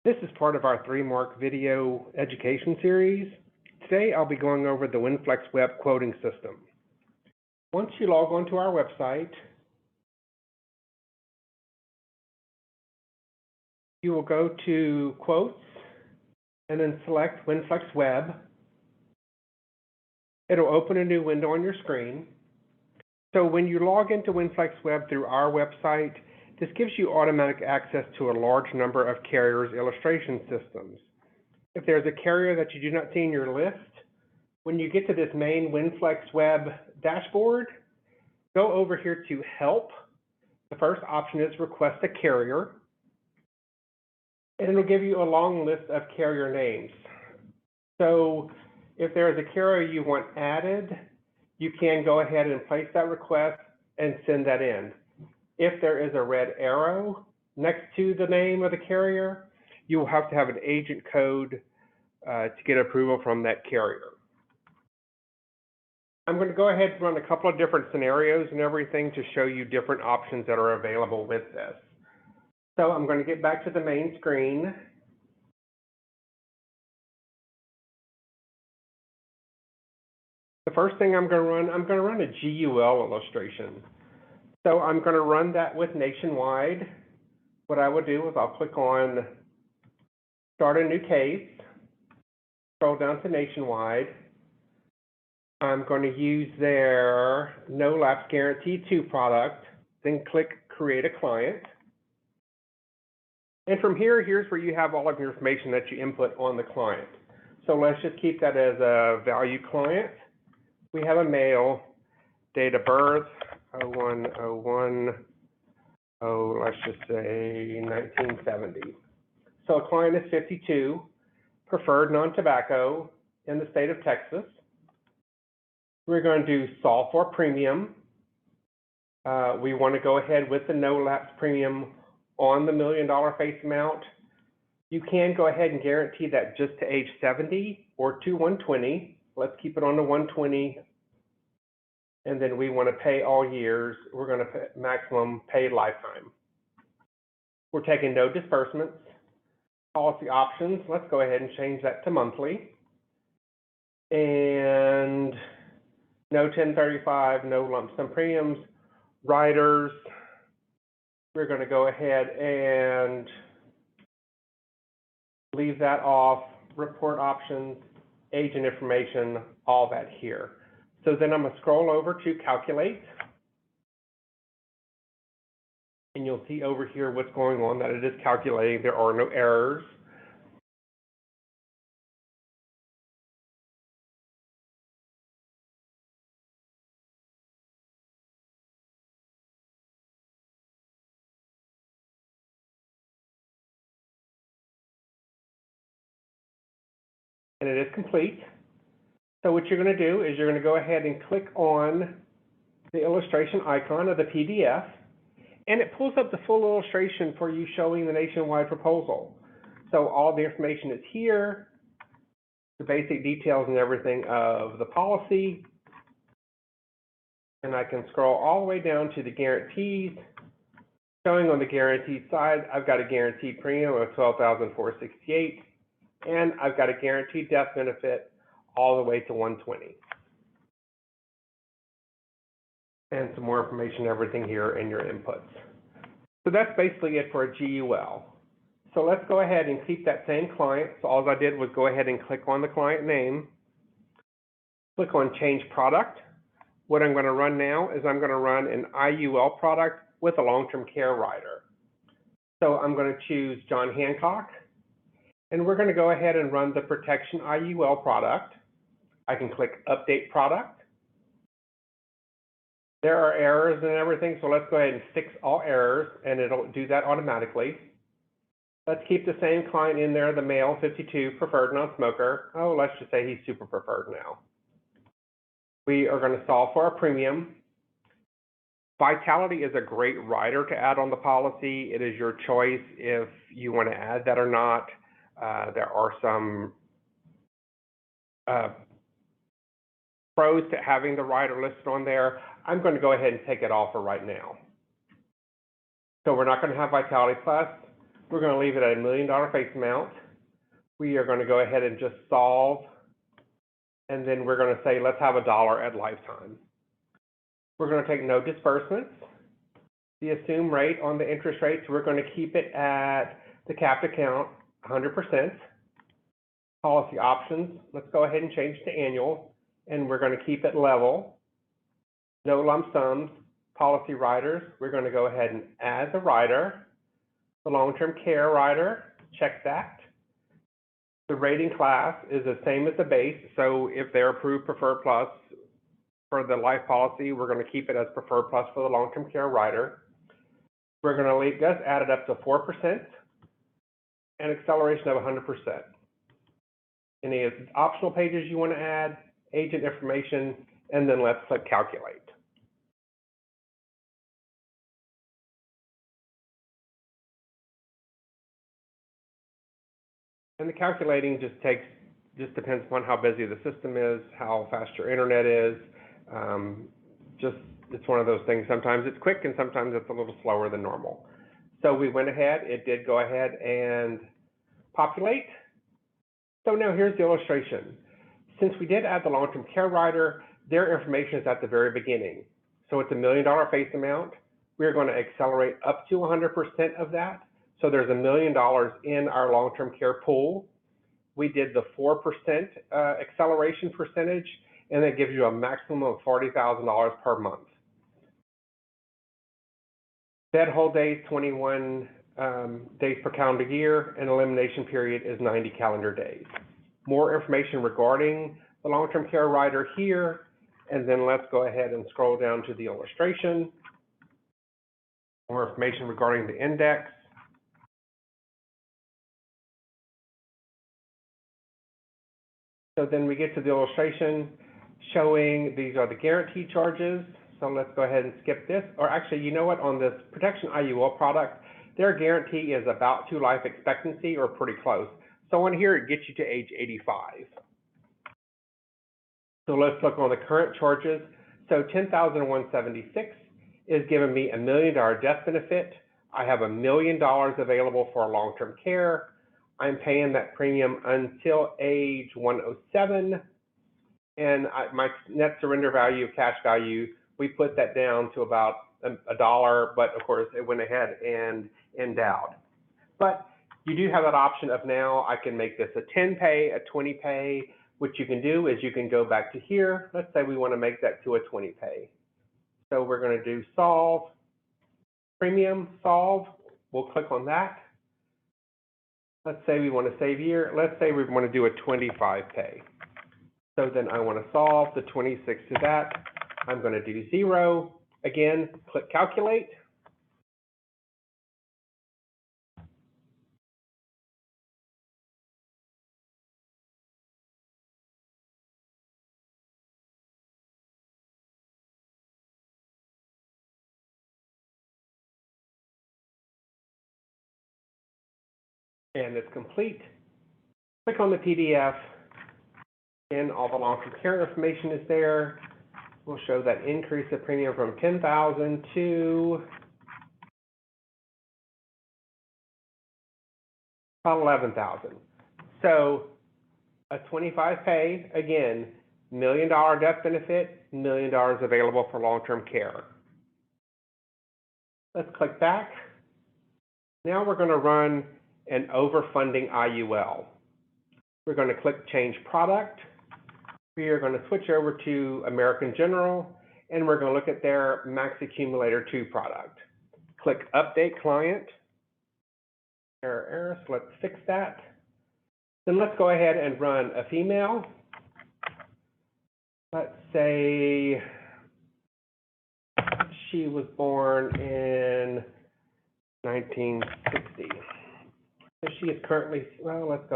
This is part of our 3-mark video education series. Today I'll be going over the WinFlex Web quoting system. Once you log on to our website, you will go to Quotes and then select WinFlex Web. It'll open a new window on your screen. So when you log into WinFlex Web through our website, this gives you automatic access to a large number of carriers' illustration systems. If there's a carrier that you do not see in your list, when you get to this main WinFlex Web dashboard, go over here to Help. The first option is Request a Carrier, and it'll give you a long list of carrier names. So if there's a carrier you want added, you can go ahead and place that request and send that in. If there is a red arrow next to the name of the carrier, you will have to have an agent code to get approval from that carrier. I'm going to go ahead and run a couple of different scenarios and everything to show you different options that are available with this. So I'm going to get back to the main screen. The first thing I'm going to run a GUL illustration. So I'm going to run that with Nationwide. What I will do is I'll click on Start a New Case, scroll down to Nationwide. I'm going to use their No Lapse Guarantee 2 product, then click Create a Client. And from here, here's where you have all of your information that you input on the client. So let's just keep that as a value client. We have a male, date of birth, 0101, let's just say 1970. So a client is 52, preferred non-tobacco in the state of Texas. We're going to do solve for premium. We want to go ahead with the no lapse premium on the $1 million face amount. You can go ahead and guarantee that just to age 70 or to 120. Let's keep it on the 120. And then we want to pay all years. We're going to pay maximum paid lifetime. We're taking no disbursements. Policy options, let's go ahead and change that to monthly. And no 1035, no lump sum premiums. Riders, we're going to go ahead and leave that off. Report options, agent information, all that here. So then I'm going to scroll over to Calculate. And you'll see over here what's going on, that it is calculating. There are no errors. And it is complete. So what you're going to do is you're going to go ahead and click on the illustration icon of the PDF, and it pulls up the full illustration for you showing the nationwide proposal. So all the information is here, the basic details and everything of the policy. And I can scroll all the way down to the guarantees. Showing on the guaranteed side, I've got a guaranteed premium of $12,468, and I've got a guaranteed death benefit all the way to 120. And some more information, everything here in your inputs. So that's basically it for a GUL. So let's go ahead and keep that same client. So all I did was go ahead and click on the client name, click on Change Product. What I'm going to run now is I'm going to run an IUL product with a long-term care rider. So I'm going to choose John Hancock, and we're going to go ahead and run the Protection IUL product. I can click Update Product. There are errors and everything, so let's go ahead and fix all errors, and it'll do that automatically. Let's keep the same client in there, the male, 52, preferred non-smoker. Oh, let's just say he's super preferred now. We are going to solve for our premium. Vitality is a great rider to add on the policy. It is your choice if you want to add that or not. There are some pros to having the rider listed on there. I'm going to go ahead and take it off for right now. So we're not going to have Vitality Plus. We're going to leave it at $1 million face amount. We are going to go ahead and just solve, and then we're going to say, let's have $1 at lifetime. We're going to take no disbursements. The assumed rate on the interest rates, we're going to keep it at the capped account, 100%. Policy options, let's go ahead and change to annual, and we're going to keep it level. No lump sums. Policy riders, we're going to go ahead and add the rider. The long-term care rider, check that. The rating class is the same as the base, so if they're approved Preferred Plus for the life policy, we're going to keep it as Preferred Plus for the long-term care rider. We're going to leave this added up to 4% and acceleration of 100%. Any optional pages you want to add, agent information, and then let's click calculate. And the calculating just depends upon how busy the system is, how fast your internet is. It's one of those things. Sometimes it's quick and sometimes it's a little slower than normal. So we went ahead, it did go ahead and populate. So now here's the illustration. Since we did add the long-term care rider, their information is at the very beginning. So it's $1 million face amount. We're going to accelerate up to 100% of that. So there's $1 million in our long-term care pool. We did the 4% acceleration percentage, and that gives you a maximum of $40,000 per month. Dead hold days, 21 days per calendar year, and elimination period is 90 calendar days. More information regarding the long-term care rider here, and then let's go ahead and scroll down to the illustration. More information regarding the index. So then we get to the illustration showing these are the guarantee charges. So let's go ahead and skip this. Or actually, you know what? On this protection IUL product, their guarantee is about to life expectancy or pretty close. So on here, it gets you to age 85. So let's look on the current charges. So $10,176 is giving me $1 million death benefit. I have $1 million available for long-term care. I'm paying that premium until age 107, and my net surrender value, cash value, we put that down to about $1, but of course it went ahead and endowed. But you do have that option of now I can make this a 10 pay, a 20 pay. What you can do is you can go back to here. Let's say we want to make that to a 20 pay. So we're going to do solve, premium, solve. We'll click on that. Let's say we want to save year. Let's say we want to do a 25 pay. So then I want to solve the 26 to that. I'm going to do 0. Again, click calculate. And it's complete. Click on the PDF, and all the long-term care information is there. We'll show that increase of premium from $10,000 to about $11,000. So a 25 pay, again, $1 million death benefit, $1 million available for long-term care. Let's click back. Now we're going to run an overfunding IUL. We're going to click change product. We are going to switch over to American General, and we're going to look at their Max Accumulator 2 product. Click update client. Error, so let's fix that. Then let's go ahead and run a female. Let's say she was born in 1960. So she is currently, well, let's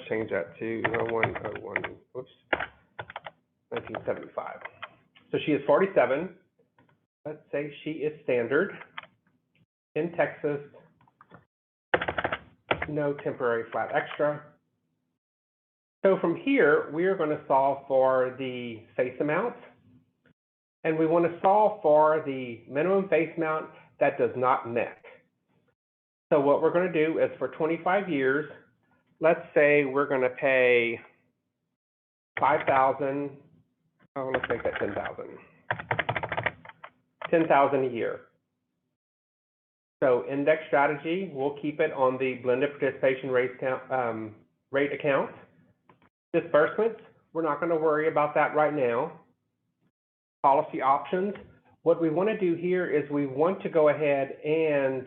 change that to 1975. So she is 47. Let's say she is standard in Texas, no temporary flat extra. So from here, we are going to solve for the face amount, and we want to solve for the minimum face amount that does not NEC. So what we're going to do is for 25 years, let's say we're going to pay 5,000. Oh, let's make that 10,000. 10,000 a year. So index strategy, we'll keep it on the blended participation rate account. Disbursements, we're not going to worry about that right now. Policy options, what we want to do here is we want to go ahead and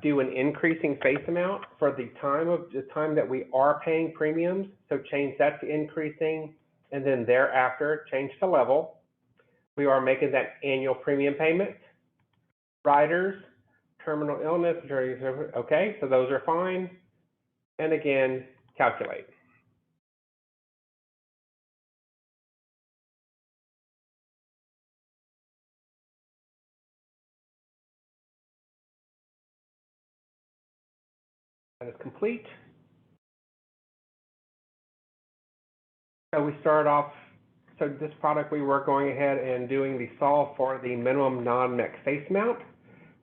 do an increasing face amount for the time that we are paying premiums. So change that to increasing, and then thereafter change the level. We are making that annual premium payment. Riders, terminal illness, okay, so those are fine. And again, calculate. That is complete. So we start off, so this product we were going ahead and doing the solve for the minimum non-MEC face amount.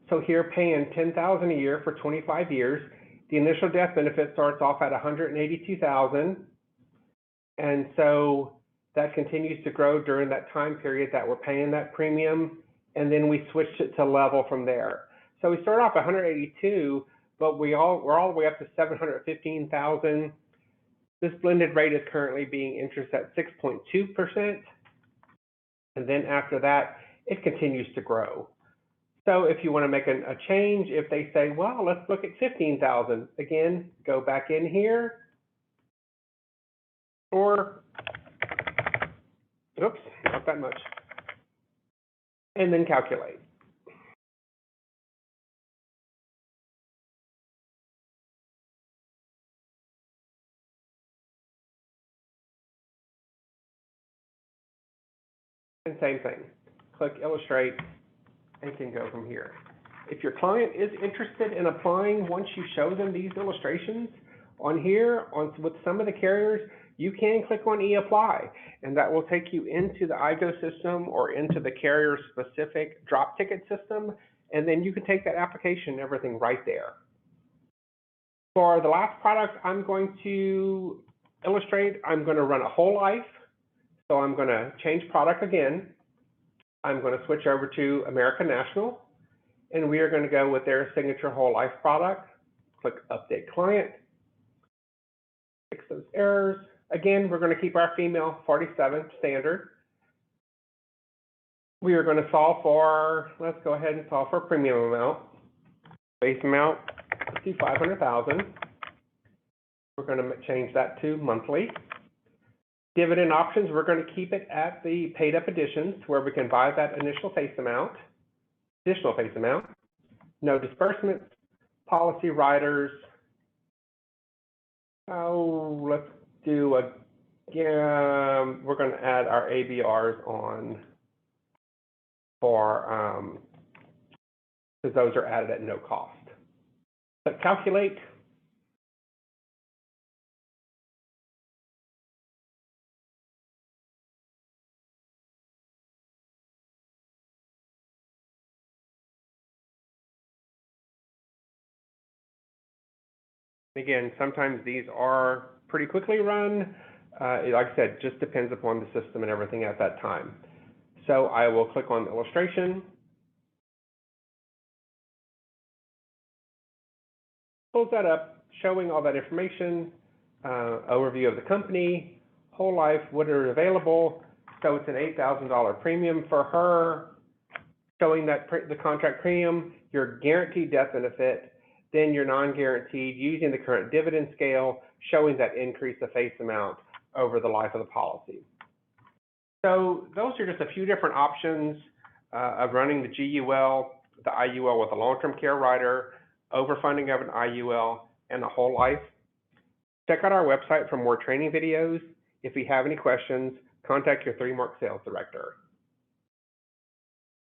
So here paying $10,000 a year for 25 years. The initial death benefit starts off at $182,000. And so that continues to grow during that time period that we're paying that premium. And then we switched it to level from there. So we start off at 182, but we're all the way up to 715,000. This blended rate is currently being interest at 6.2%. And then after that, it continues to grow. So if you want to make a change, if they say, well, let's look at 15,000, again, go back in here, or, oops, not that much, and then calculate. And same thing, click illustrate, and can go from here. If your client is interested in applying, once you show them these illustrations on here, with some of the carriers, you can click on e-apply, and that will take you into the IGO system or into the carrier-specific drop ticket system, and then you can take that application and everything right there. For the last product I'm going to illustrate, I'm going to run a whole life. So I'm going to change product again. I'm going to switch over to American National, and we are going to go with their signature whole life product. Click Update Client. Fix those errors. Again, we're going to keep our female 47 standard. We are going to solve for, let's go ahead and solve for premium amount. Base amount, let's do 500,000. We're going to change that to monthly. Dividend options, we're going to keep it at the paid up additions where we can buy that initial face amount, additional face amount. No disbursements, policy riders. Oh, let's do we're going to add our ABRs on for, because those are added at no cost. But calculate. Again, sometimes these are pretty quickly run. Like I said, just depends upon the system and everything at that time. So I will click on illustration. Pulls that up, showing all that information, overview of the company, whole life, what are available. So it's an $8,000 premium for her, showing that the contract premium, your guaranteed death benefit, then your non-guaranteed using the current dividend scale, showing that increase of face amount over the life of the policy. So those are just a few different options of running the GUL, the IUL with a long-term care rider, overfunding of an IUL, and a whole life. Check out our website for more training videos. If you have any questions, contact your 3 Mark sales director.